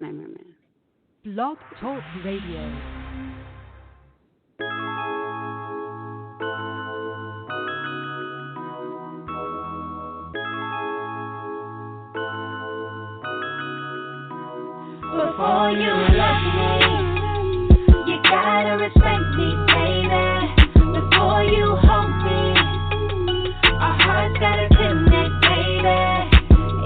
Amen. Blog Talk Radio. Before you love me, you gotta respect me, baby. Before you hold me, our hearts gotta connect, baby.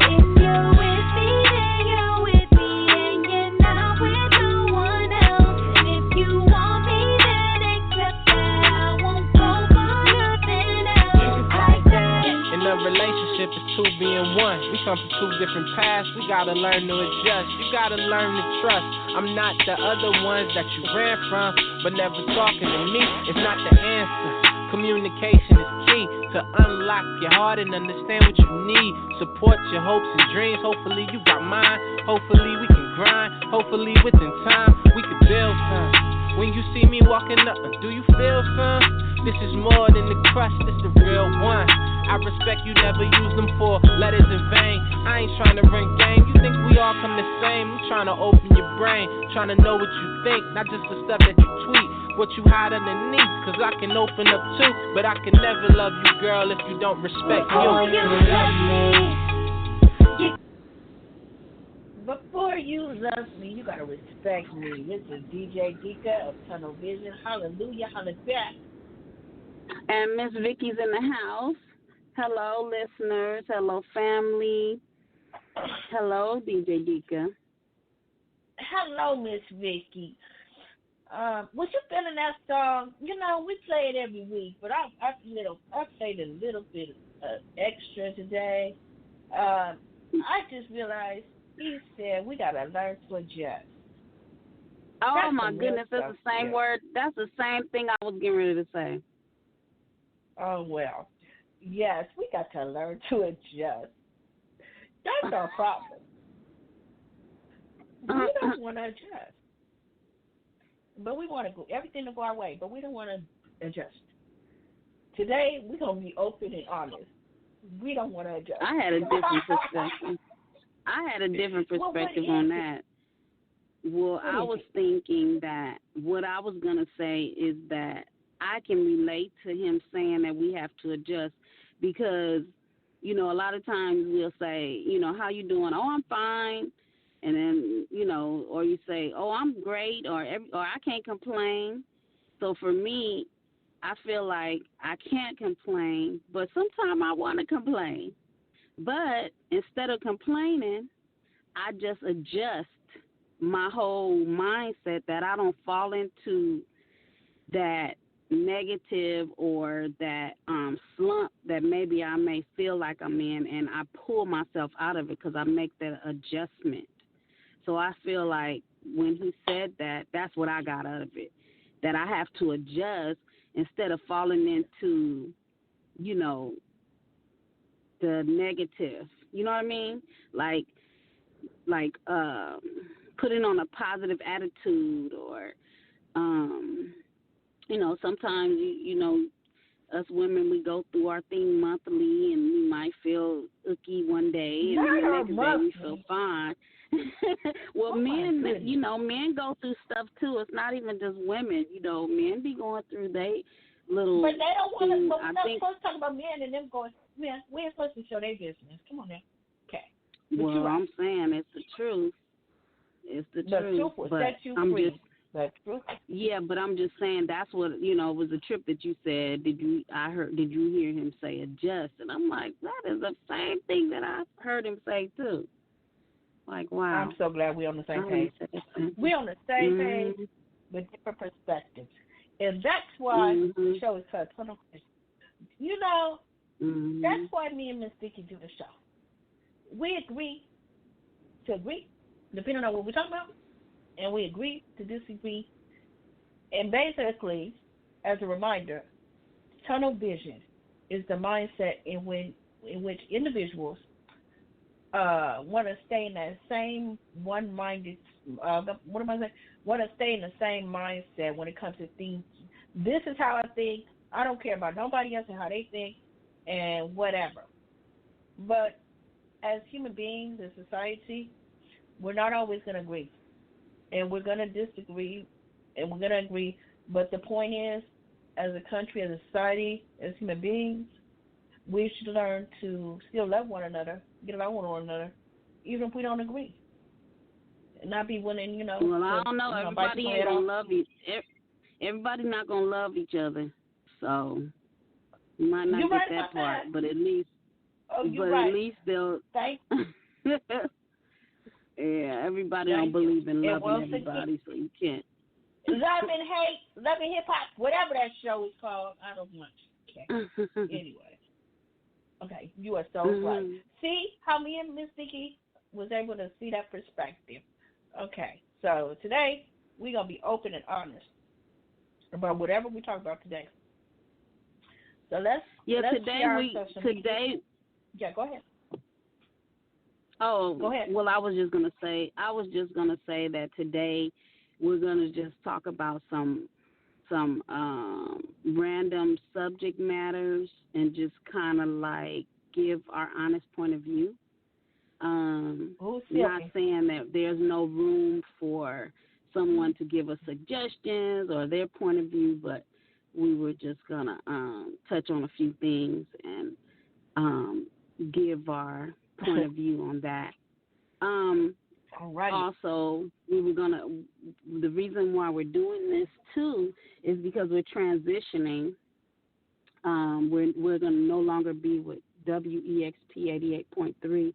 If you're with me, then you're with me, and you're not with no one else. And if you want me, then accept that I won't go for nothing else. It's like that. In a relationship, it's two being one. We come from two different paths. We gotta learn to adjust. You gotta learn to trust. I'm not the other ones that you ran from, but never talking to me is not the answer. Communication is key to unlock your heart and understand what you need. Support your hopes and dreams. Hopefully you got mine. Hopefully we can grind. Hopefully within time we can build some. When you see me walking up, do you feel some? This is more than the crush, this the real one. I respect you, never use them for letters in vain. I ain't trying to run game, you think we all come the same. I'm trying to open your brain, trying to know what you think, not just the stuff that you tweet, what you hide underneath. Cause I can open up too, but I can never love you, girl, if you don't respect you. Before you love me, Before you love me, you gotta respect me. This is DJ Dika of Tunnel Vision. Hallelujah, hallelujah. And Miss Vicky's in the house. Hello, listeners. Hello, family. Hello, DJ Dika. Hello, Miss Vicky. Was you feeling that song? You know, we play it every week, but I played a little bit extra today. I just realized he said we gotta learn to adjust. Oh That's my some real goodness, that's stuff the same there. word. That's the same thing I was getting ready to say. Oh well, yes, we got to learn to adjust. That's our problem. We don't want to adjust, but we want to go everything to go our way, but we don't want to adjust. Today we're gonna be open and honest. We don't want to adjust. I had a different perspective. On that. Well, I was thinking that what I was going to say is that I can relate to him saying that we have to adjust because, you know, a lot of times we'll say, you know, how you doing? Oh, I'm fine. And then, you know, or you say, oh, I'm great, or I can't complain. So for me, I feel like I can't complain, but sometimes I want to complain. But instead of complaining, I just adjust my whole mindset that I don't fall into that negative or that slump that maybe I may feel like I'm in, and I pull myself out of it because I make that adjustment. So I feel like when he said that, that's what I got out of it, that I have to adjust instead of falling into, you know, the negative. You know what I mean? Like putting on a positive attitude, or you know, sometimes you know, us women, we go through our thing monthly, and we might feel icky one day, and then the next day we feel fine. Well, men, you know, men go through stuff too. It's not even just women. You know, men be going through they little. But they don't want to. But we're I not think, supposed to talk about men and them going. Man, we ain't supposed to show their business. Come on now. Okay. Well, right. I'm saying it's the truth. It's the truth. Truth will but set you I'm free. just. The truth. Yeah, but I'm just saying that's what, you know, was a trip that you said. Did you hear him say adjust? And I'm like, that is the same thing that I heard him say too. Like, wow. I'm so glad we're on the same page. We're on the same page with different perspectives. And that's why the show is called Tunnel Vision. You know, that's why me and Miss Vicky do the show. We agree to agree, depending on what we're talking about, and we agree to disagree. And basically, as a reminder, tunnel vision is the mindset in which individuals want to stay in that same one-minded, want to stay in the same mindset when it comes to things. This is how I think. I don't care about nobody else and how they think and whatever. But as human beings in society, We're not always going to agree. And we're going to disagree, and we're going to agree. But the point is, as a country, as a society, as human beings, we should learn to still love one another, get along with one another, even if we don't agree. And not be willing, Well, I don't know. Everybody ain't going to love everybody not going to love each other. So you might not get that part, but at least at least they'll yeah, everybody don't believe in loving everybody, so you can't. Love and hate, love and hip hop, whatever that show is called, I don't much care. Anyway. Okay, you are so right. See how me and Miss Nikki was able to see that perspective. Okay, so today we're going to be open and honest about whatever we talk about today. So let's today. Yeah, go ahead. Oh, go ahead. Well, I was just gonna say that today we're gonna just talk about some random subject matters and just kind of like give our honest point of view. Not saying that there's no room for someone to give us suggestions or their point of view, but we were just gonna touch on a few things and give our point of view on that. Also, the reason why we're doing this too is because we're transitioning. We're going to no longer be with WEXP 88.3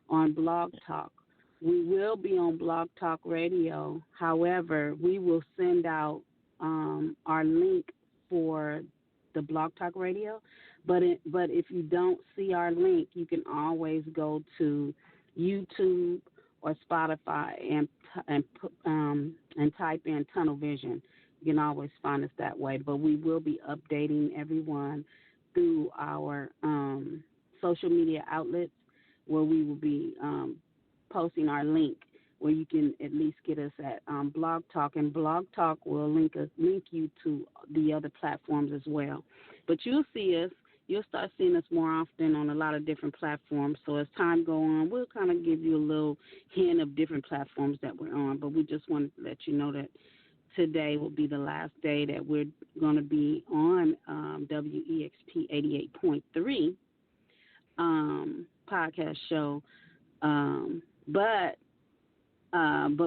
on Blog Talk. We will be on Blog Talk Radio. However, we will send out our link for the Blog Talk Radio. But if you don't see our link, you can always go to YouTube or Spotify and type in Tunnel Vision. You can always find us that way. But we will be updating everyone through our social media outlets, where we will be posting our link, where you can at least get us at Blog Talk, and Blog Talk will link you to the other platforms as well. But you'll see us. You'll start seeing us more often on a lot of different platforms. So as time goes on, we'll kind of give you a little hint of different platforms that we're on. But we just wanted to let you know that today will be the last day that we're going to be on WEXP 88.3 podcast show. But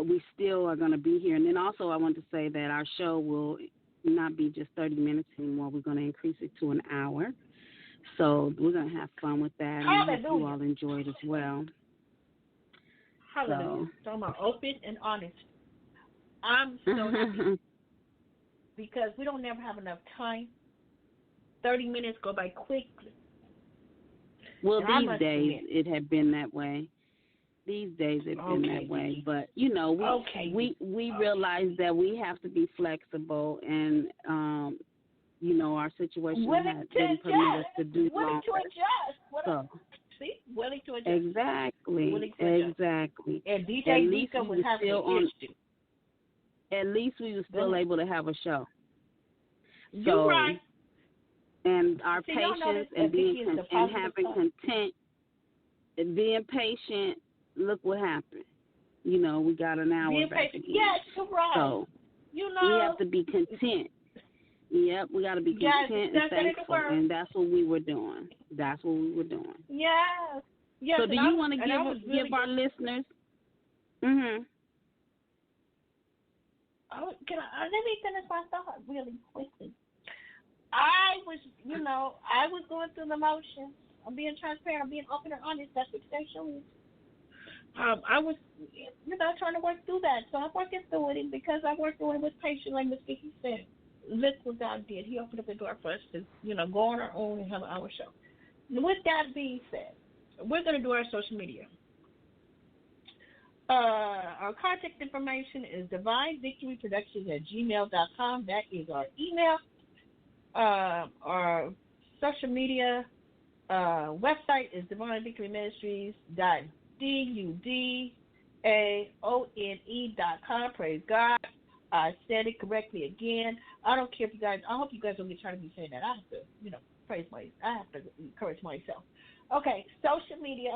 we still are going to be here. And then also I want to say that our show will not be just 30 minutes anymore. We're going to increase it to an hour. So we're going to have fun with that, and I hope you all enjoy it as well. Hallelujah. So I'm open and honest. I'm so happy because we don't never have enough time. 30 minutes go by quickly. Well, these days it had been that way. These days it's been that way. But, we realize that we have to be flexible, and our situation didn't permit us to do willing to adjust. Willing to adjust. Exactly. And DJ Dika would have an issue. At least we were still able to have a show. You're right. And our patience and having content and being patient, look what happened. We got an hour back again. Yes, you're right. So we have to be content. Yep, we got to be content and thankful, and that's what we were doing. Yes. So do you want to give our listeners? Mm-hmm. Let me finish my thought really quickly. I was going through the motions. I'm being transparent. I'm being open and honest. That's what they show me. I was, trying to work through that. So I'm working through it, and because I worked through it with patience, like Ms. Vicky said. Look what God did. He opened up the door for us to, go on our own and have our show. With that being said, we're going to do our social media. Our contact information is divinevictoryproductions@gmail.com. That is our email. Our social media website is divinevictoryministries.dudaone.com. Praise God. I said it correctly again. I don't care if you guys. I hope you guys don't get tired of me saying that. I have to, I have to encourage myself. Okay, social media,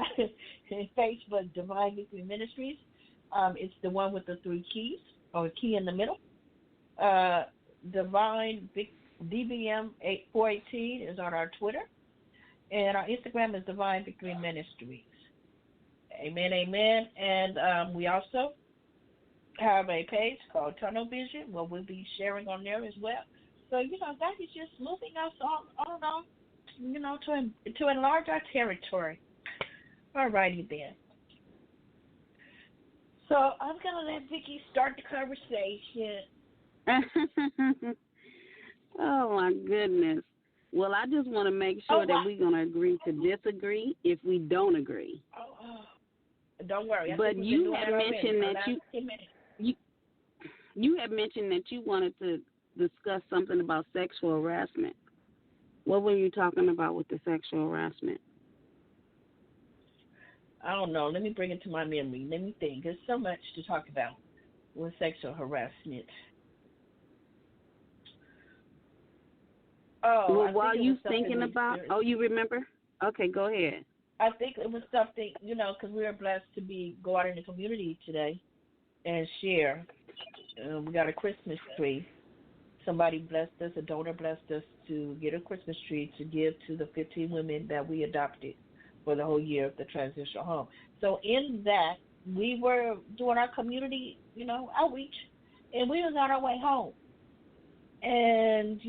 Facebook, Divine Victory Ministries. It's the one with the three keys, or a key in the middle. Divine DBM 418 is on our Twitter, and our Instagram is Divine Victory Ministries. Amen, amen. And we also have a page called Tunnel Vision where we'll be sharing on there as well. So, God is just moving us on, to enlarge our territory. All righty then. So I'm going to let Vicki start the conversation. Oh, my goodness. Well, I just want to make sure that we're going to agree to disagree if we don't agree. Don't worry. But you had mentioned that you had mentioned that you wanted to discuss something about sexual harassment. What were you talking about with the sexual harassment? I don't know. Let me bring it to my memory. Let me think. There's so much to talk about with sexual harassment. Well, while you thinking about, you remember? Okay, go ahead. I think it was something, because we were blessed to go out in the community today and share. We got a Christmas tree. Somebody blessed us, a donor blessed us to get a Christmas tree to give to the 15 women that we adopted for the whole year of the transitional home. So in that, we were doing our community, outreach, and we was on our way home. And,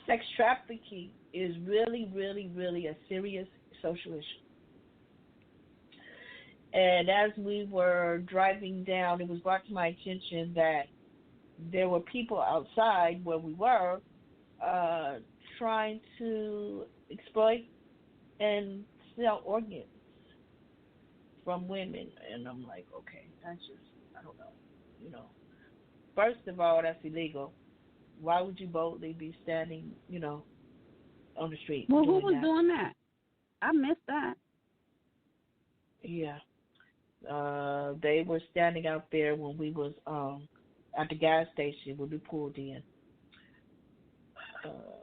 sex trafficking is really, really, really a serious social issue. And as we were driving down, it was brought to my attention that there were people outside where we were trying to exploit and sell organs from women. And I'm like, okay, that's just, I don't know. First of all, that's illegal. Why would you boldly be standing, on the street? Well, who was doing that? I missed that. Yeah. They were standing out there when we was at the gas station when we pulled in.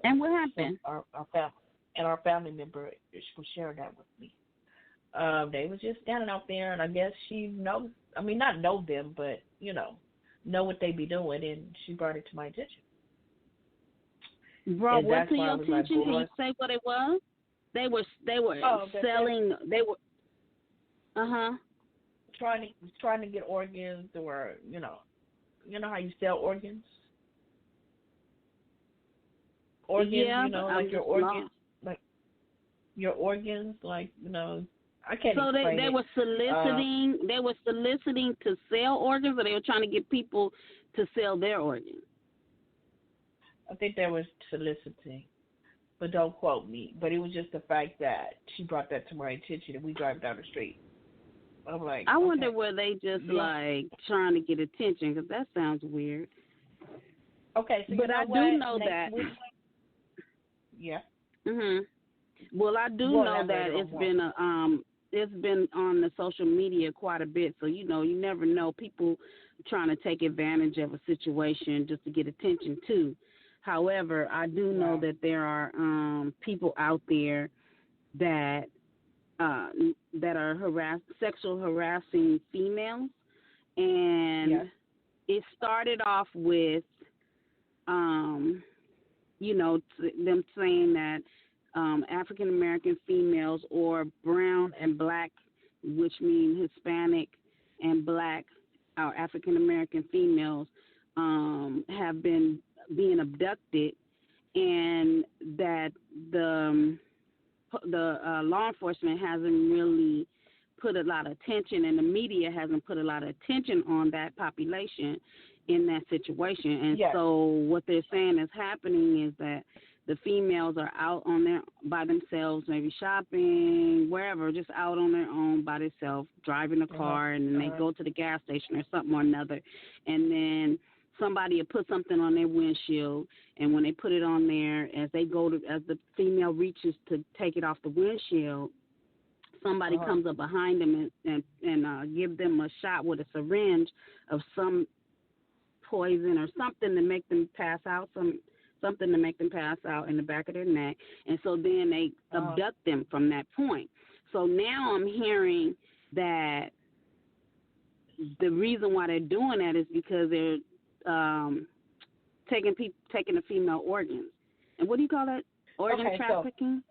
And what happened? Our family member was sharing that with me. They was just standing out there, and I guess she knows. I mean, not know them, but know what they be doing, and she brought it to my attention. Bro, what to your attention? Can you say what it was? They were selling. They were. Trying to get organs, or you know how you sell organs. Organs, yeah, like your organs, like your organs, like I can't. So they were soliciting. They were soliciting to sell organs, or they were trying to get people to sell their organs. I think they were soliciting, but don't quote me. But it was just the fact that she brought that to my attention, and we drive down the street. I'm like, I wonder were they just like trying to get attention, because that sounds weird. Okay, so but I do know that. Yeah. Well, I do know that it's been on the social media quite a bit. So you never know, people trying to take advantage of a situation just to get attention too. However, I do know that there are people out there that are sexual harassing females, and it started off with them saying that African American females, or brown and black, which mean Hispanic and black, or African American females, have been being abducted, and that the law enforcement hasn't really put a lot of attention, and the media hasn't put a lot of attention on that population in that situation. And so what they're saying is happening is that the females are out by themselves, maybe shopping, wherever, just out on their own by themselves, driving a car, and then they go to the gas station or something or another, and then somebody will put something on their windshield, and when they put it on there, as the female reaches to take it off the windshield, somebody comes up behind them and give them a shot with a syringe of some poison or something to make them pass out, something to make them pass out in the back of their neck, and so then they abduct them from that point. So now I'm hearing that the reason why they're doing that is because they're taking the female organs. And what do you call that? Organ trafficking?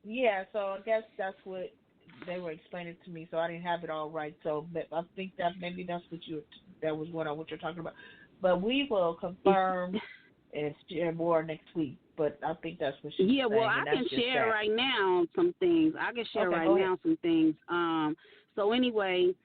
Yeah, so I guess that's what they were explaining to me, so I didn't have it all right. So I think that maybe that's what you're talking about. But we will confirm and share more next week. But I think that's what she's saying. Yeah, well, I can share right now some things. Some things. So anyway,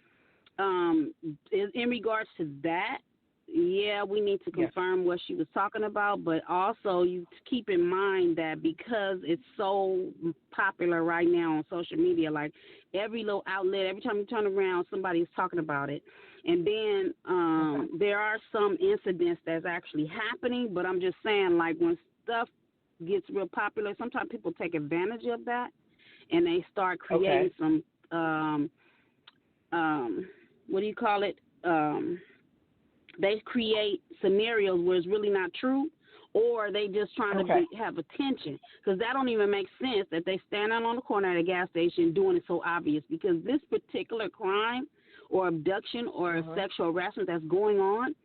in regards to that, yeah, we need to confirm what she was talking about, but also you keep in mind that because it's so popular right now on social media, like every little outlet, every time you turn around, somebody's talking about it. And then there are some incidents that's actually happening, but I'm just saying, like, when stuff gets real popular, sometimes people take advantage of that, and they start creating some, what do you call it? They create scenarios where it's really not true, or they just trying to have attention, because that don't even make sense that they stand out on the corner at a gas station doing it so obvious, because this particular crime or abduction or sexual harassment that's going on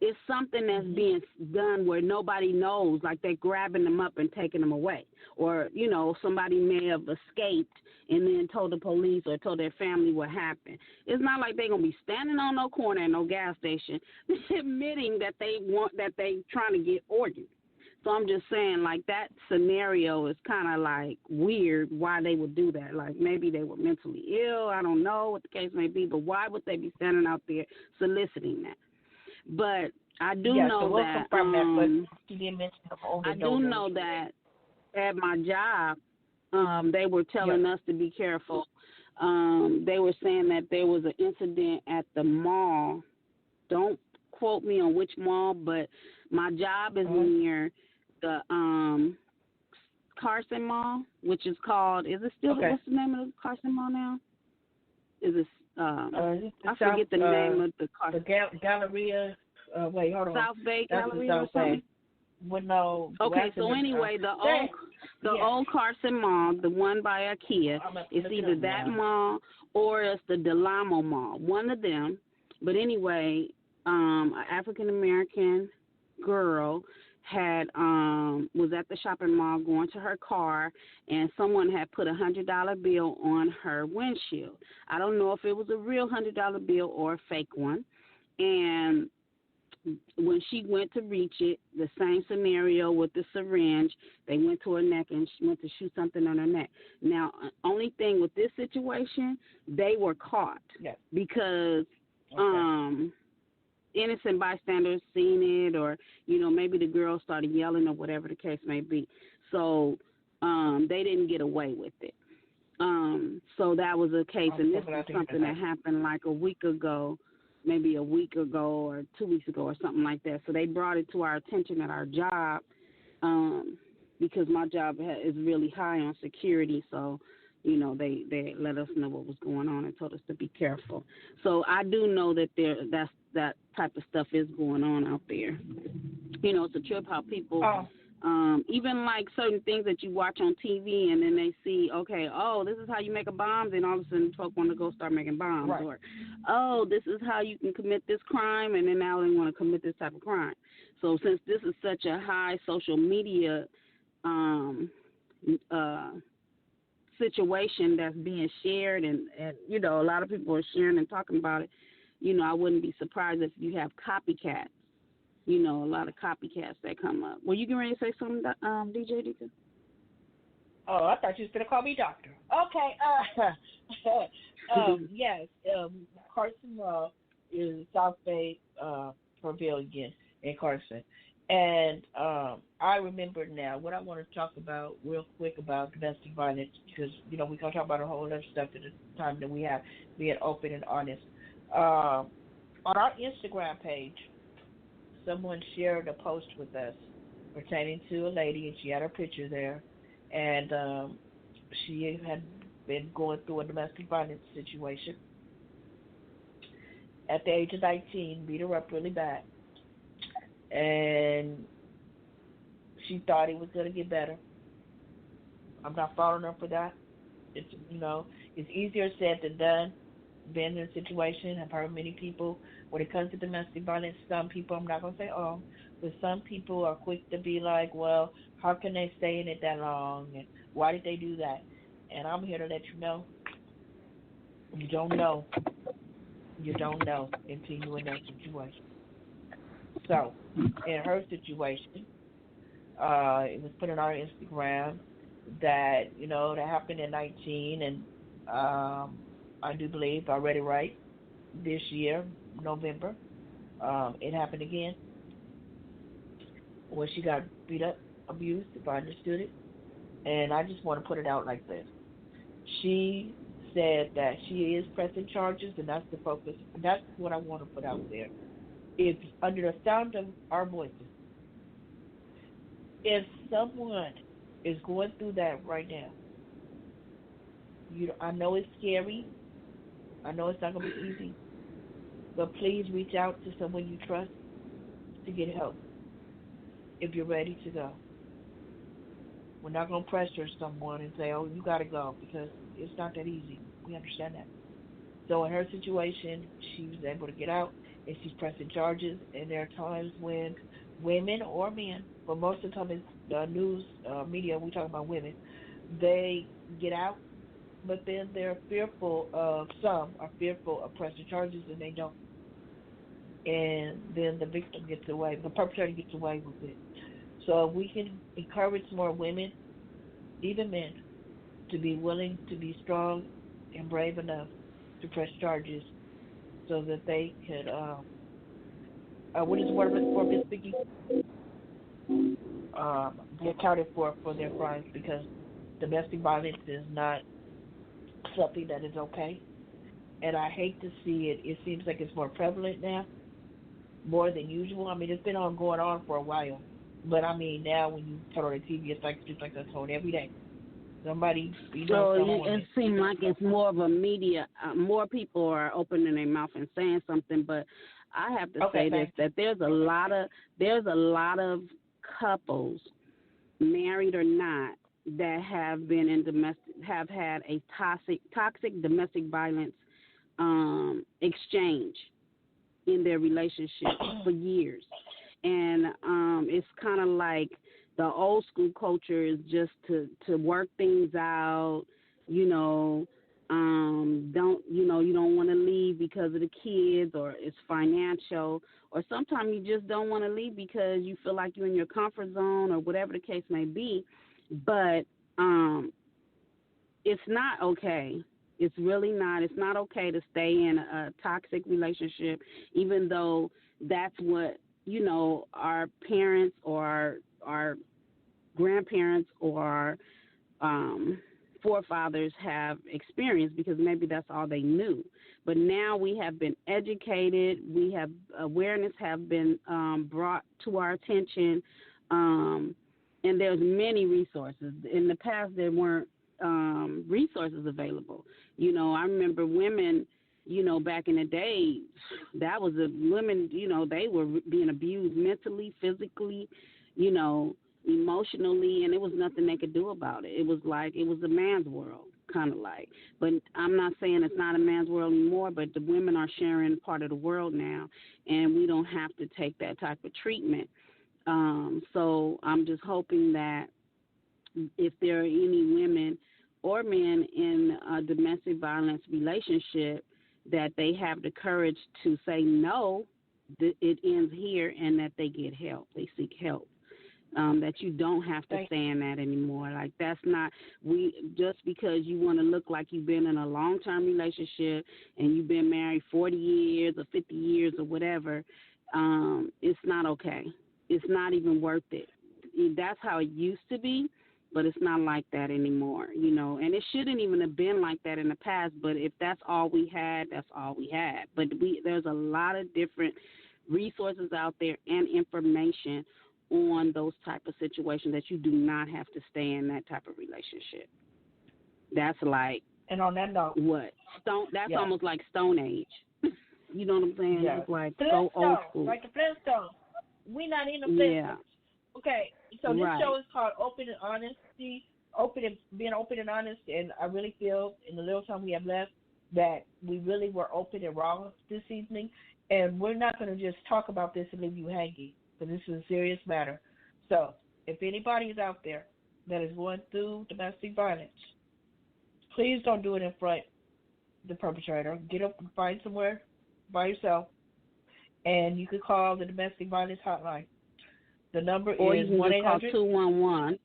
is something that's being done where nobody knows, like they're grabbing them up and taking them away. Or, you know, somebody may have escaped and then told the police or told their family what happened. It's not like they're going to be standing on no corner at no gas station admitting that they trying to get organs. So I'm just saying, like, that scenario is kind of, like, weird why they would do that. Like, maybe they were mentally ill. I don't know what the case may be, but why would they be standing out there soliciting that? But I do know that. I do know that at my job, they were telling us to be careful. They were saying that there was an incident at the mall. Don't quote me on which mall, but my job is near the Carson Mall, which is called. Is it still? What's the name of the Carson Mall now? Is it? I forget the name of the car. The Galleria. Wait, hold on. South Bay Galleria or something. No. Okay, so anyway, the old Carson Mall, the one by IKEA, it's either that mall or it's the Delamo Mall. One of them. But anyway, an African American girl was at the shopping mall going to her car, and someone had put $100 bill on her windshield. I don't know if it was a real $100 bill or a fake one. And when she went to reach it, the same scenario with the syringe, they went to her neck and she went to shoot something on her neck. Now, only thing with this situation, they were caught because innocent bystanders seen it, or, you know, maybe the girl started yelling or whatever the case may be. So they didn't get away with it. So that was a case, and this is something that happened like a week ago, maybe a week ago or 2 weeks ago or something like that. So they brought it to our attention at our job because my job is really high on security. So, you know, they let us know what was going on and told us to be careful. So I do know that that type of stuff is going on out there. You know, it's a trip how people, even like certain things that you watch on TV and then they see, okay, oh, this is how you make a bomb, then all of a sudden folk want to go start making bombs. Right. Or, oh, this is how you can commit this crime, and then now they want to commit this type of crime. So since this is such a high social media situation that's being shared, and, you know, a lot of people are sharing and talking about it, you know, I wouldn't be surprised if you have copycats. You know, a lot of copycats that come up. Were you getting ready to say something, DJ Deacon? Oh, I thought you was going to call me doctor. Okay. Yes, Carson Mall is South Bay Pavilion in Carson. And I remember now what I want to talk about real quick about domestic violence, because, you know, we're going to talk about a whole other stuff at the time that we have, being open and honest. On our Instagram page, someone shared a post with us pertaining to a lady, and she had her picture there, and she had been going through a domestic violence situation. At the age of 19, beat her up really bad, and she thought it was going to get better. I'm not following her for that. It's, you know, it's easier said than done. been in a situation. I've heard many people, when it comes to domestic violence, some people, I'm not going to say all, but some people are quick to be like, well, how can they stay in it that long? And why did they do that? And I'm here to let you know, you don't know. You don't know until you're in that situation. So, in her situation, it was put on our Instagram that, that happened in 19, and I do believe, if I read it right, this year, November, it happened again, where she got beat up, abused, if I understood it. And I just want to put it out like this. She said that she is pressing charges, and that's the focus. That's what I want to put out there. If under the sound of our voices, if someone is going through that right now, I know it's scary. I know it's not going to be easy. But please reach out to someone you trust to get help if you're ready to go. We're not going to pressure someone and say, oh, you got to go, because it's not that easy. We understand that. So in her situation, she was able to get out, and she's pressing charges. And there are times when women or men, but most of the time it's the news media, we talk about women, they get out, but then they're fearful of, some are fearful of pressing charges, and they don't. And then the victim gets away, the perpetrator gets away with it. So we can encourage more women, even men, to be willing to be strong and brave enough to press charges so that they could, what is the word for Miss Vicky? Be accounted for their crimes, because domestic violence is not something that is okay. And I hate to see it. It seems like it's more prevalent now, more than usual. I mean, it's been going on for a while. But, I mean, now when you turn on the TV, it's like just like that's on every day. Somebody, So it seems like it's more of a media. More people are opening their mouth and saying something. But I have to say this: that there's a lot of couples, married or not, that have been in have had a toxic domestic violence exchange in their relationship for years. And it's kind of like the old school culture is just to work things out, you don't want to leave because of the kids, or it's financial, or sometimes you just don't want to leave because you feel like you're in your comfort zone, or whatever the case may be. But it's not okay. It's really not. It's not okay to stay in a toxic relationship, even though that's what, our parents or our grandparents or forefathers have experienced, because maybe that's all they knew. But now we have been educated. We have awareness have been brought to our attention, and there's many resources. In the past, there weren't resources available. I remember women, back in the day, that was women, they were being abused mentally, physically, emotionally, and there was nothing they could do about it. It was like, it was a man's world, kind of like. But I'm not saying it's not a man's world anymore, but the women are sharing part of the world now, and we don't have to take that type of treatment. So I'm just hoping that if there are any women or men in a domestic violence relationship, that they have the courage to say no, it ends here, and that they get help, they seek help. That you don't have to stay in that anymore. Like, that's not, just because you want to look like you've been in a long-term relationship and you've been married 40 years or 50 years or whatever, it's not okay. It's not even worth it. That's how it used to be, but it's not like that anymore, and it shouldn't even have been like that in the past. But if that's all we had, that's all we had. But there's a lot of different resources out there and information on those type of situations, that you do not have to stay in that type of relationship. That's like, and on that note, what stone? That's almost like Stone Age. You know what I'm saying? Yeah. It's like so old school. Like the Flintstones. We not in the Flintstones. Yeah. Okay, so this show is called Open and Honesty. Being open and honest, and I really feel in the little time we have left, that we really were open and raw this evening, and we're not going to just talk about this and leave you hanging, but this is a serious matter. So if anybody is out there that is going through domestic violence, please don't do it in front of the perpetrator. Get up and find somewhere by yourself, and you can call the domestic violence hotline. The number is 1-800. Call 211.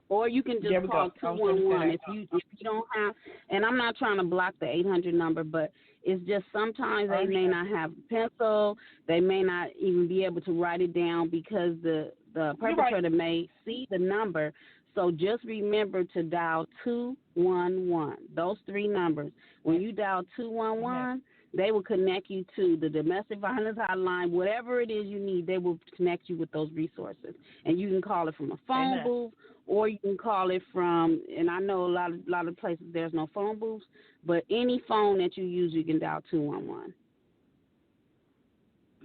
Or you can just call 211 if you don't have. And I'm not trying to block the 800 number, but it's just sometimes they may not have a pencil. They may not even be able to write it down because the perpetrator may see the number. So just remember to dial 211. Those three numbers. When you dial 211, they will connect you to the domestic violence hotline. Whatever it is you need, they will connect you with those resources. And you can call it from a phone booth, or you can call it from, and I know a lot of places there's no phone booths, but any phone that you use, you can dial 211.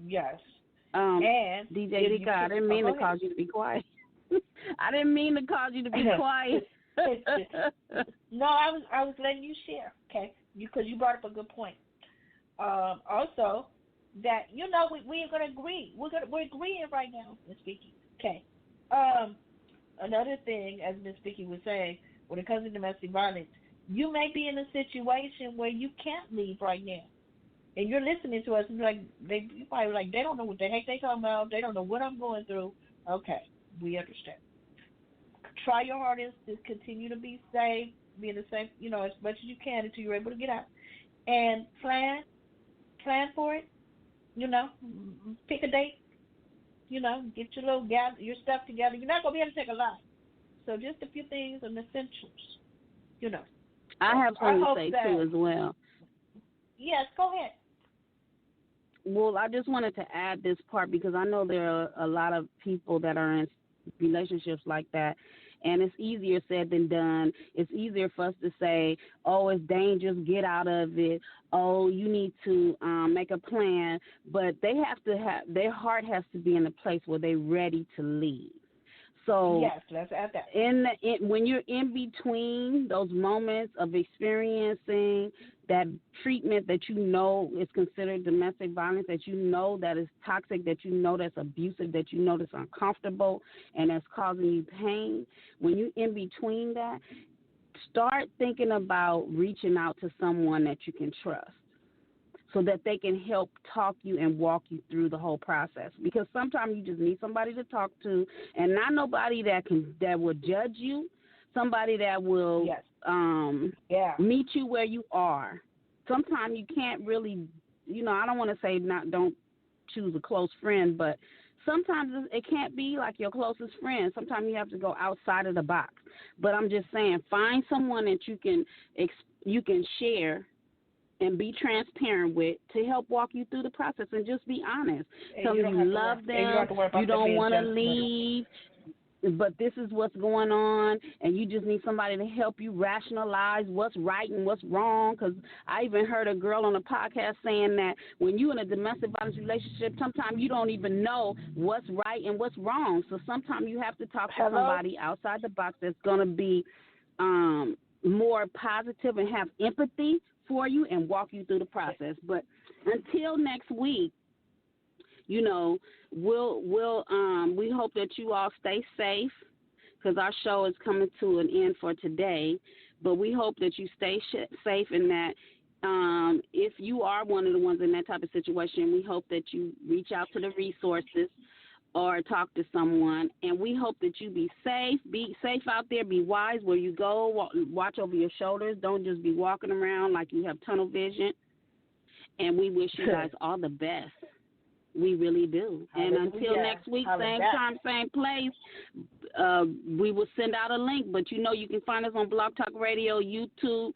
Yes. And DJ Rika, I didn't mean to cause you to be quiet. I didn't mean to cause you to be quiet. No, I was letting you share, okay? Because you brought up a good point. Also, that we are going to agree. We're agreeing right now, Ms. Vicky. Okay. Another thing, as Ms. Vicky was saying, when it comes to domestic violence, you may be in a situation where you can't leave right now, and you're listening to us and you probably like, they don't know what the heck they talking about. They don't know what I'm going through. Okay, we understand. Try your hardest to continue to be safe, be in the safe, as much as you can until you're able to get out, and plan for it. Pick a date. Get your stuff together. You're not gonna be able to take a lot, so just a few things and essentials. I have something to say too as well. Yes, go ahead. Well, I just wanted to add this part because I know there are a lot of people that are in relationships like that, and it's easier said than done. It's easier for us to say, oh, it's dangerous, get out of it. Oh, you need to make a plan. But they have to their heart has to be in a place where they're ready to leave. So yes, let's add that. When you're in between those moments of experiencing that treatment that is considered domestic violence, that that is toxic, that that's abusive, that that's uncomfortable, and that's causing you pain, when you're in between that, start thinking about reaching out to someone that you can trust, so that they can help talk you and walk you through the whole process. Because sometimes you just need somebody to talk to, and not nobody that will judge you, somebody that will meet you where you are. Sometimes you can't really, I don't want to say don't choose a close friend, but sometimes it can't be like your closest friend. Sometimes you have to go outside of the box. But I'm just saying, find someone that you can share and be transparent with to help walk you through the process, and just be honest. Tell them you love them, you don't want to leave, but this is what's going on, and you just need somebody to help you rationalize what's right and what's wrong. Because I even heard a girl on a podcast saying that when you're in a domestic violence relationship, sometimes you don't even know what's right and what's wrong. So sometimes you have to talk to somebody outside the box that's going to be more positive and have empathy for you and walk you through the process. But until next week, we hope that you all stay safe, because our show is coming to an end for today. But we hope that you stay safe, and that if you are one of the ones in that type of situation, we hope that you reach out to the resources or talk to someone. And we hope that you be safe out there, be wise where you go, watch over your shoulders. Don't just be walking around like you have tunnel vision. And we wish you guys all the best. We really do. And until next week, same time, same place, we will send out a link. But you can find us on Blog Talk Radio, YouTube,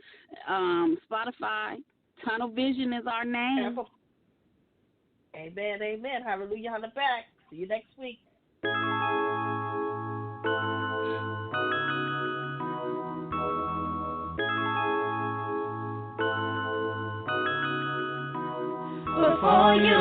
Spotify. Tunnel Vision is our name. Amen, amen. Hallelujah on the back. See you next week. Before you